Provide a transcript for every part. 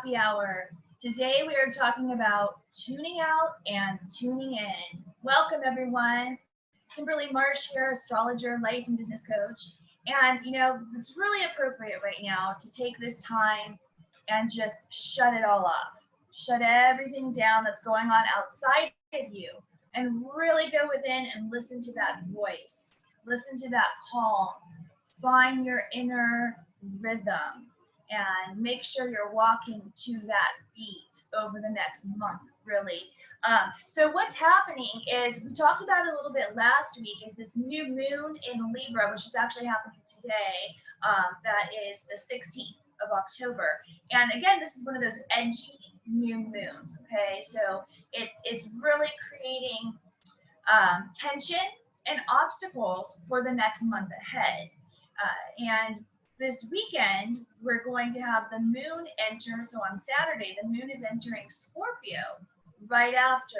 happy hour. Today we are talking about tuning out and tuning in. Welcome everyone. Kimberly Marsh here, astrologer, life and business coach. And it's really appropriate right now to take this time and just shut it all off. Shut everything down that's going on outside of you and really go within and listen to that voice. Listen to that calm. Find your inner rhythm and make sure you're walking to that beat over the next month, really. So what's happening is, we talked about it a little bit last week, is this new moon in Libra, which is actually happening today. That is the 16th of October. And again, this is one of those edgy new moons, okay? So it's really creating tension and obstacles for the next month ahead. And this weekend, we're going to have the moon enter. So on Saturday, the moon is entering Scorpio right after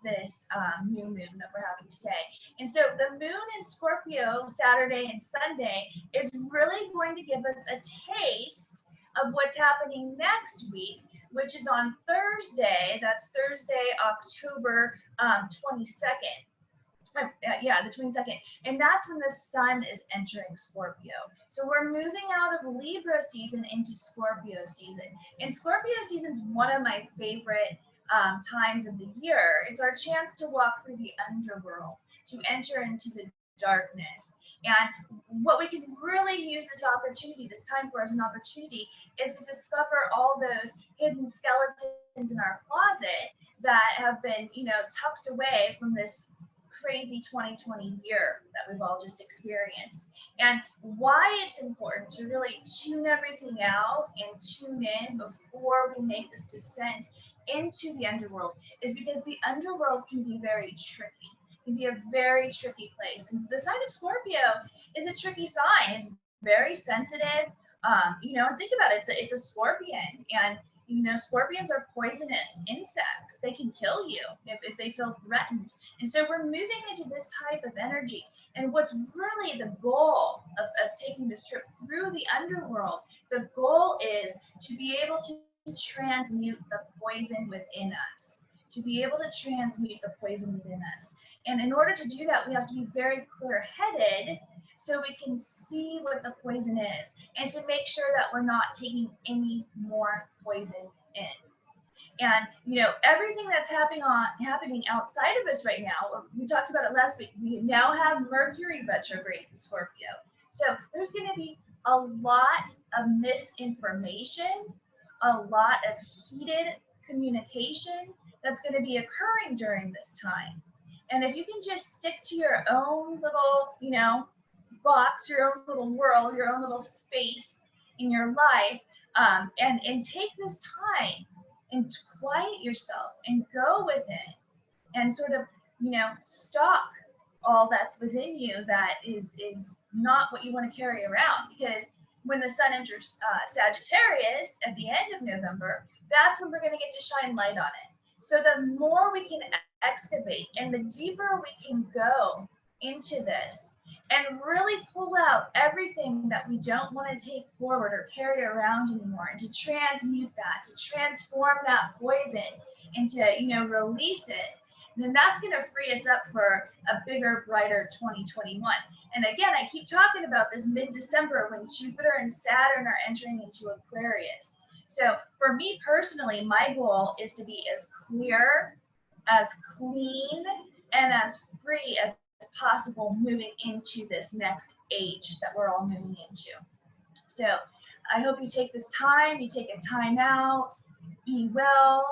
this new moon that we're having today. And so the moon in Scorpio, Saturday and Sunday, is really going to give us a taste of what's happening next week, which is on Thursday. That's Thursday, October 22nd. Yeah, the 22nd. And that's when the sun is entering Scorpio. So we're moving out of Libra season into Scorpio season. And Scorpio season is one of my favorite times of the year. It's our chance to walk through the underworld, to enter into the darkness. And what we can really use this opportunity, this time for as an opportunity, is to discover all those hidden skeletons in our closet that have been, tucked away from this crazy 2020 year that we've all just experienced. And why it's important to really tune everything out and tune in before we make this descent into the underworld is because the underworld can be very tricky. It can be a very tricky place. And the sign of Scorpio is a tricky sign. It's very sensitive. Think about it. It's a scorpion, and scorpions are poisonous insects. They can kill you if they feel threatened. And so we're moving into this type of energy. And what's really the goal of taking this trip through the underworld, the goal is to be able to transmute the poison within us, to be able to transmute the poison within us. And in order to do that, we have to be very clear-headed so we can see what the poison is and to make sure that we're not taking any more poison in. And everything that's happening outside of us right now, we talked about it last week, we now have Mercury retrograde in Scorpio. So there's going to be a lot of misinformation, a lot of heated communication that's going to be occurring during this time. And if you can just stick to your own little, box, your own little world, your own little space in your life, and take this time and quiet yourself and go within and sort of, stop all that's within you that is not what you want to carry around. Because when the sun enters Sagittarius at the end of November, that's when we're going to get to shine light on it. So the more we can excavate and the deeper we can go into this and really pull out everything that we don't want to take forward or carry around anymore, and to transmute that, to transform that poison and to, release it, then that's going to free us up for a bigger, brighter 2021. And again, I keep talking about this mid-December when Jupiter and Saturn are entering into Aquarius. So for me personally, my goal is to be as clear, as clean, and as free as possible moving into this next age that we're all moving into. So I hope you take this time, you take a time out, be well.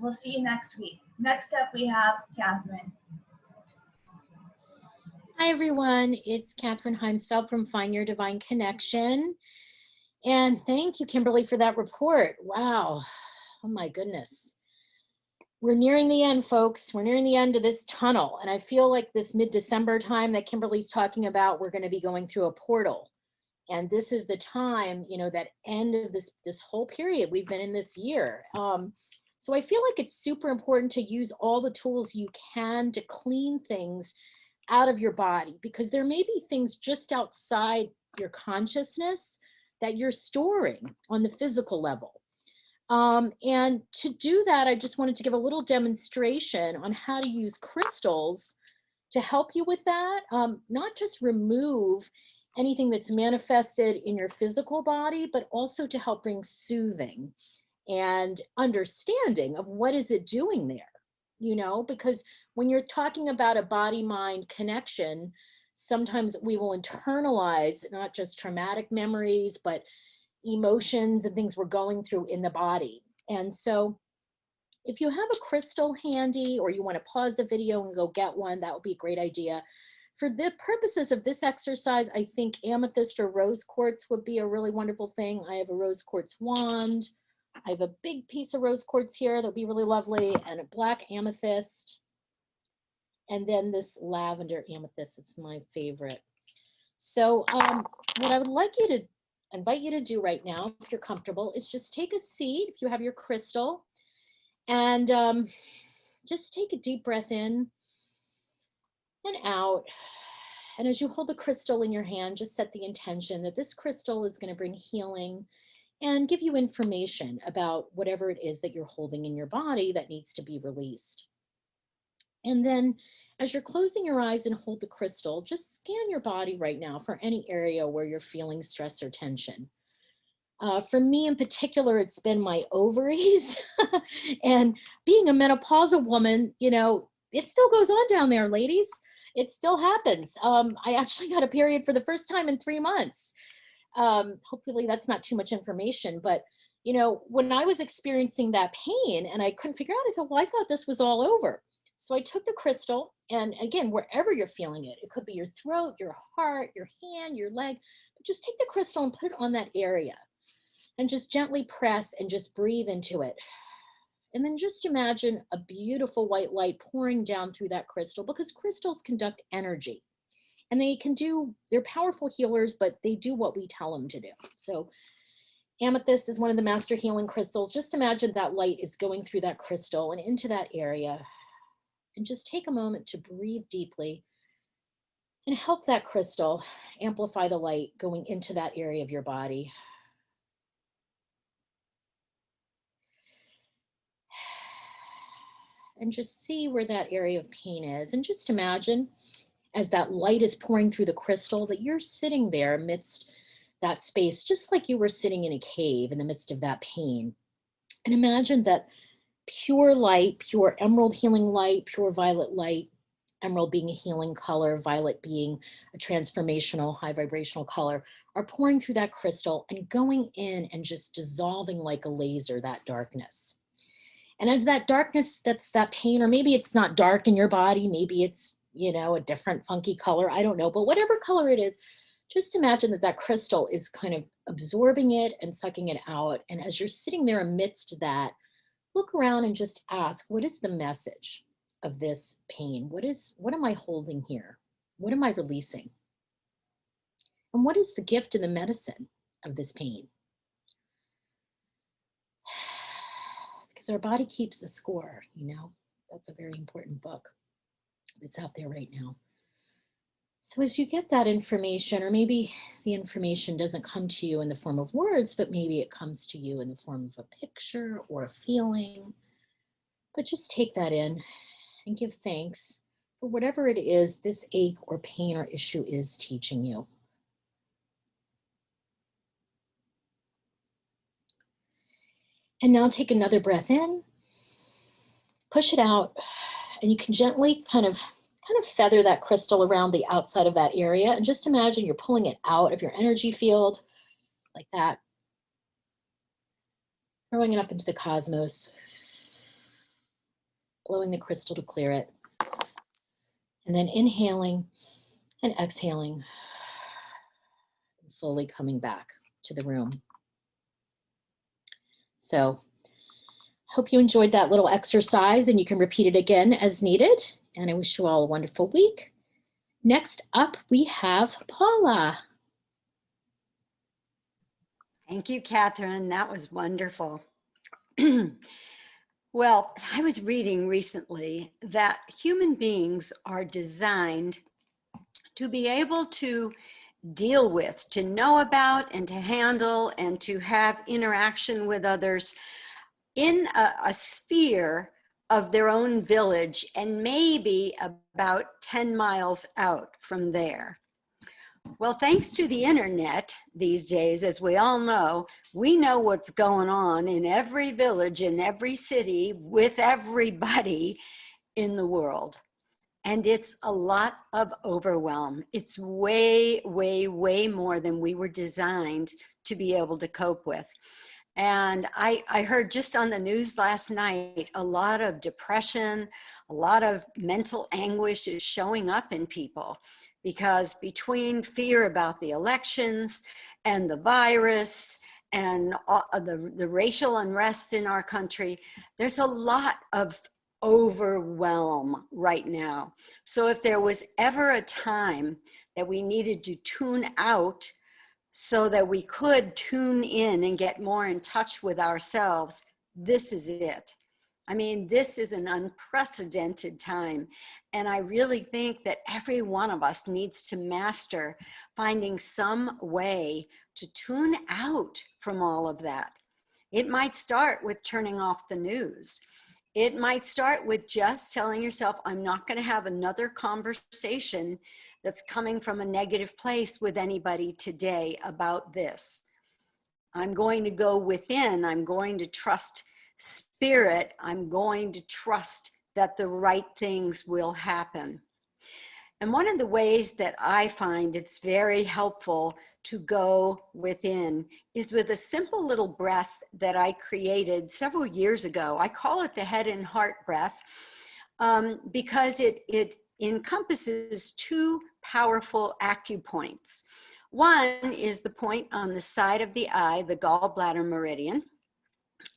We'll see you next week. Next up, we have Catherine. Hi, everyone. It's Catherine Heimsfeld from Find Your Divine Connection. And thank you, Kimberly, for that report. Wow. Oh, my goodness. We're nearing the end, folks. We're nearing the end of this tunnel. And I feel like this mid-December time that Kimberly's talking about, we're going to be going through a portal. And this is the time, that end of this whole period we've been in this year. So I feel like it's super important to use all the tools you can to clean things out of your body, because there may be things just outside your consciousness that you're storing on the physical level. And to do that, I just wanted to give a little demonstration on how to use crystals to help you with that. Not just remove anything that's manifested in your physical body, but also to help bring soothing and understanding of what is it doing there, you know, because when you're talking about a body-mind connection, sometimes we will internalize not just traumatic memories, but emotions and things we're going through in the body. And so if you have a crystal handy, or you want to pause the video and go get one, that would be a great idea. For the purposes of this exercise, I think amethyst or rose quartz would be a really wonderful thing. I have a rose quartz wand. I have a big piece of rose quartz here that'll be really lovely, and a black amethyst. And then this lavender amethyst, it's my favorite. So what I would like you to invite you to do right now, if you're comfortable, is just take a seat, if you have your crystal, and just take a deep breath in and out. And as you hold the crystal in your hand, just set the intention that this crystal is going to bring healing and give you information about whatever it is that you're holding in your body that needs to be released. And then as you're closing your eyes and hold the crystal, just scan your body right now for any area where you're feeling stress or tension. For me in particular, it's been my ovaries. And being a menopausal woman, you know, it still goes on down there, ladies. It still happens. I actually got a period for the first time in 3 months. Hopefully that's not too much information, but you know, when I was experiencing that pain and I couldn't figure out, I thought, well, I thought this was all over. So I took the crystal, and again, wherever you're feeling it, it could be your throat, your heart, your hand, your leg, but just take the crystal and put it on that area and just gently press and just breathe into it. And then just imagine a beautiful white light pouring down through that crystal, because crystals conduct energy. And they're powerful healers, but they do what we tell them to do. So amethyst is one of the master healing crystals. Just imagine that light is going through that crystal and into that area. And just take a moment to breathe deeply and help that crystal amplify the light going into that area of your body. And just see where that area of pain is. And just imagine, as that light is pouring through the crystal, that you're sitting there amidst that space, just like you were sitting in a cave in the midst of that pain. And imagine that pure light, pure emerald healing light, pure violet light, emerald being a healing color, violet being a transformational, high vibrational color, are pouring through that crystal and going in and just dissolving like a laser that darkness. And as that darkness, that's that pain, or maybe it's not dark in your body, maybe it's, you know, a different funky color, I don't know, but whatever color it is, just imagine that that crystal is kind of absorbing it and sucking it out. And as you're sitting there amidst that, look around and just ask, what is the message of this pain? What am I holding here? What am I releasing? And what is the gift and the medicine of this pain? Because our body keeps the score, you know, that's a very important book that's out there right now. So as you get that information, or maybe the information doesn't come to you in the form of words, but maybe it comes to you in the form of a picture or a feeling, but just take that in and give thanks for whatever it is this ache or pain or issue is teaching you. And now take another breath in, push it out, and you can gently kind of feather that crystal around the outside of that area. And just imagine you're pulling it out of your energy field like that, throwing it up into the cosmos, blowing the crystal to clear it, and then inhaling and exhaling, and slowly coming back to the room. So hope you enjoyed that little exercise, and you can repeat it again as needed. And I wish you all a wonderful week. Next up, we have Paula. Thank you, Catherine. That was wonderful. Well, I was reading recently that human beings are designed to be able to deal with, to know about, and to handle, and to have interaction with others in a sphere of their own village and maybe about 10 miles out from there. Well, thanks to the internet these days, as we all know, we know what's going on in every village, in every city, with everybody in the world. And it's a lot of overwhelm. It's way, way, way more than we were designed to be able to cope with. And I heard just on the news last night, a lot of depression, a lot of mental anguish is showing up in people, because between fear about the elections and the virus and the racial unrest in our country, there's a lot of overwhelm right now. So if there was ever a time that we needed to tune out so that we could tune in and get more in touch with ourselves, this is it. I mean, this is an unprecedented time. And I really think that every one of us needs to master finding some way to tune out from all of that. It might start with turning off the news. It might start with just telling yourself, I'm not going to have another conversation that's coming from a negative place with anybody today about this. I'm going to go within. I'm going to trust spirit. I'm going to trust that the right things will happen. And one of the ways that I find it's very helpful to go within is with a simple little breath that I created several years ago. I call it the head and heart breath because it encompasses two powerful acupoints. One is the point on the side of the eye, the gallbladder meridian,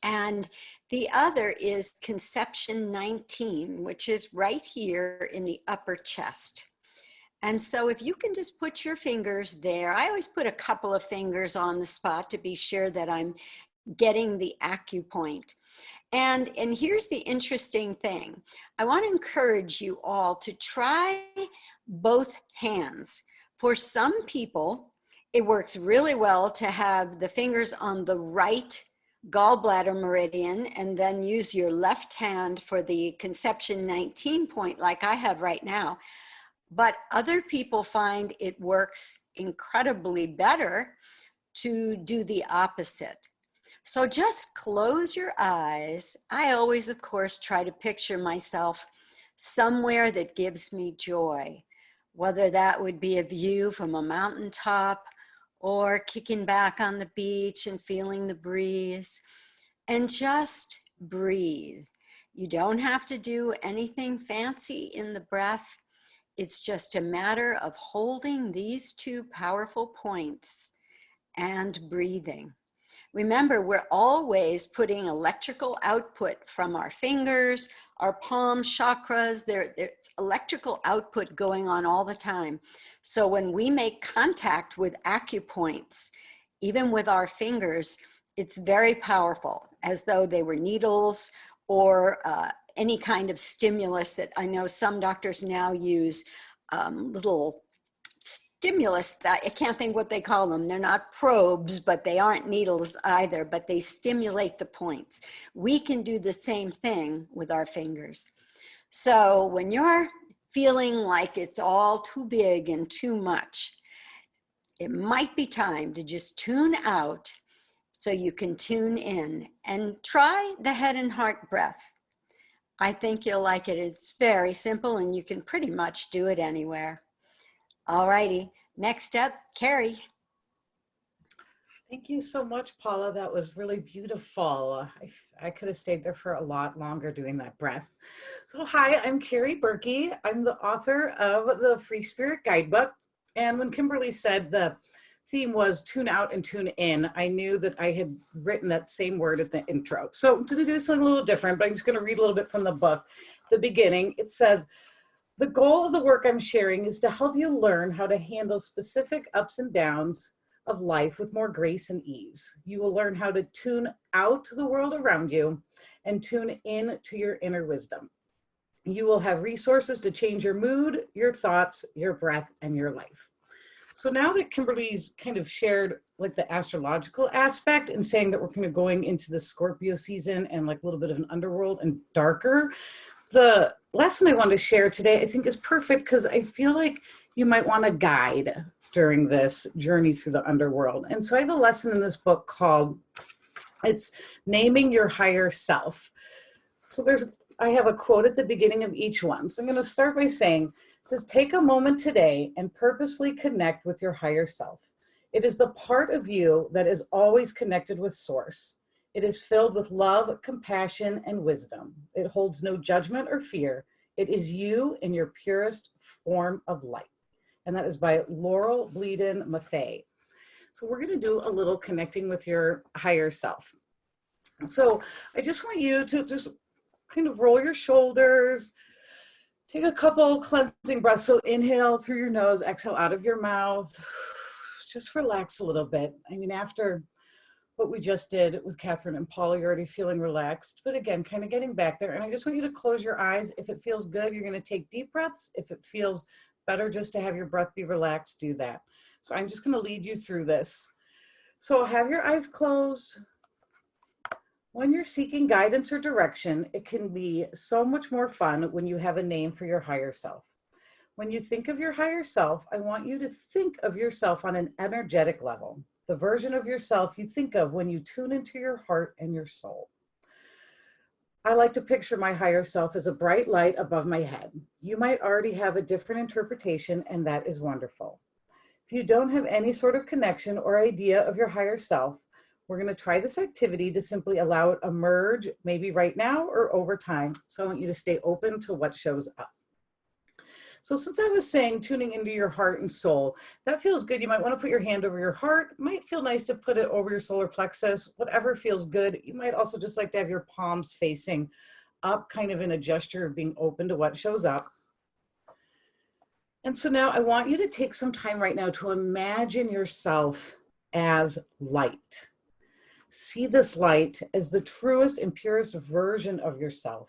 and the other is conception 19, which is right here in the upper chest. And so if you can just put your fingers there, I always put a couple of fingers on the spot to be sure that I'm getting the acupoint. And here's the interesting thing. I want to encourage you all to try both hands. For some people, it works really well to have the fingers on the right gallbladder meridian and then use your left hand for the conception 19 point like I have right now. But other people find it works incredibly better to do the opposite. So just close your eyes. I always, of course, try to picture myself somewhere that gives me joy, whether that would be a view from a mountaintop or kicking back on the beach and feeling the breeze, and just breathe. You don't have to do anything fancy in the breath. It's just a matter of holding these two powerful points and breathing. Remember, we're always putting electrical output from our fingers, our palm chakras. There's electrical output going on all the time. So when we make contact with acupoints, even with our fingers, it's very powerful, as though they were needles or any kind of stimulus that I know some doctors now use, little stimulus that I can't think what they call them. They're not probes, but they aren't needles either, but they stimulate the points. We can do the same thing with our fingers. So when you're feeling like it's all too big and too much, it might be time to just tune out so you can tune in and try the head and heart breath. I think you'll like it. It's very simple and you can pretty much do it anywhere. All righty, next up, Carrie. Thank you so much, Paula. That was really beautiful. I could have stayed there for a lot longer doing that breath. So hi, I'm Carrie Berkey. I'm the author of the Free Spirit Guidebook. And when Kimberly said the theme was tune out and tune in, I knew that I had written that same word at the intro. So I'm going to do something a little different, but I'm just going to read a little bit from the book. The beginning, it says, the goal of the work I'm sharing is to help you learn how to handle specific ups and downs of life with more grace and ease. You will learn how to tune out to the world around you and tune in to your inner wisdom. You will have resources to change your mood, your thoughts, your breath, and your life. So now that Kimberly's kind of shared like the astrological aspect and saying that we're kind of going into the Scorpio season and like a little bit of an underworld and darker, the lesson I want to share today, I think, is perfect because I feel like you might want a guide during this journey through the underworld. And so I have a lesson in this book called, it's Naming Your Higher Self. So I have a quote at the beginning of each one. So I'm going to start by saying, it says, take a moment today and purposely connect with your higher self. It is the part of you that is always connected with Source. It is filled with love, compassion, and wisdom. It holds no judgment or fear. It is you in your purest form of light. And that is by Laurel Bleeden Maffei. So we're going to do a little connecting with your higher self. So I just want you to just kind of roll your shoulders, take a couple cleansing breaths. So inhale through your nose, exhale out of your mouth. Just relax a little bit. I mean, after what we just did with Catherine and Paul, you're already feeling relaxed. But again, kind of getting back there. And I just want you to close your eyes. If it feels good, you're going to take deep breaths. If it feels better just to have your breath be relaxed, do that. So I'm just going to lead you through this. So have your eyes closed. When you're seeking guidance or direction, it can be so much more fun when you have a name for your higher self. When you think of your higher self, I want you to think of yourself on an energetic level, the version of yourself you think of when you tune into your heart and your soul. I like to picture my higher self as a bright light above my head. You might already have a different interpretation, and that is wonderful. If you don't have any sort of connection or idea of your higher self, we're going to try this activity to simply allow it to emerge, maybe right now or over time. So I want you to stay open to what shows up. So since I was saying tuning into your heart and soul, that feels good. You might want to put your hand over your heart. It might feel nice to put it over your solar plexus, whatever feels good. You might also just like to have your palms facing up, kind of in a gesture of being open to what shows up. And so now I want you to take some time right now to imagine yourself as light. See this light as the truest and purest version of yourself.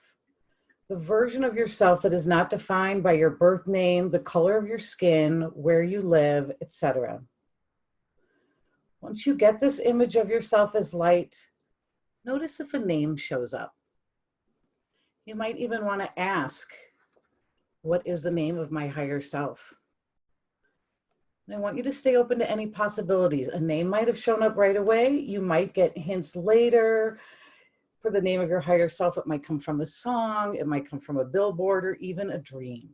The version of yourself that is not defined by your birth name, the color of your skin, where you live, etc. Once you get this image of yourself as light, notice if a name shows up. You might even want to ask, what is the name of my higher self? And I want you to stay open to any possibilities. A name might have shown up right away. You might get hints later. For the name of your higher self, it might come from a song, it might come from a billboard, or even a dream.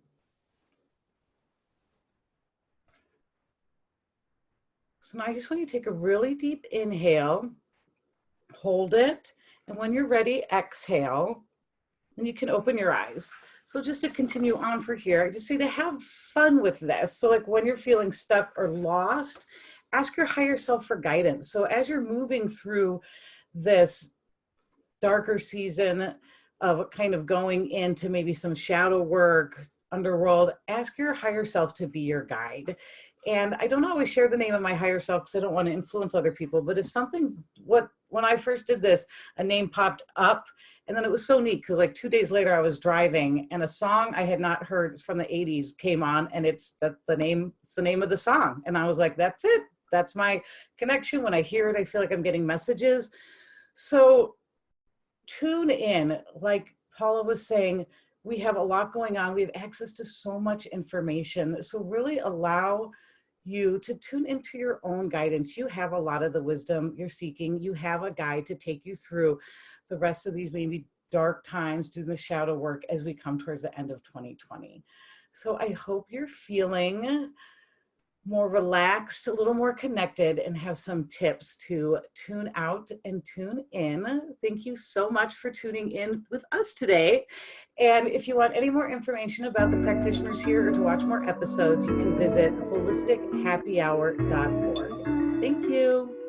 So now I just want you to take a really deep inhale, hold it, and when you're ready, exhale, and you can open your eyes. So just to continue on for here, I just say to have fun with this. So like when you're feeling stuck or lost, ask your higher self for guidance. So as you're moving through this darker season of kind of going into maybe some shadow work, underworld, ask your higher self to be your guide. And I don't always share the name of my higher self because I don't want to influence other people, but if something, when I first did this, a name popped up, and then it was so neat because like 2 days later I was driving and a song I had not heard, it's from the 80s, came on, and it's the name of the song. And I was like, that's it. That's my connection. When I hear it, I feel like I'm getting messages. So tune in, like Paula was saying, we have a lot going on. We have access to so much information. So really allow you to tune into your own guidance. You have a lot of the wisdom you're seeking. You have a guide to take you through the rest of these maybe dark times, do the shadow work as we come towards the end of 2020. So I hope you're feeling more relaxed, a little more connected, and have some tips to tune out and tune in. Thank you so much for tuning in with us today. And if you want any more information about the practitioners here or to watch more episodes, you can visit holistichappyhour.org. Thank you.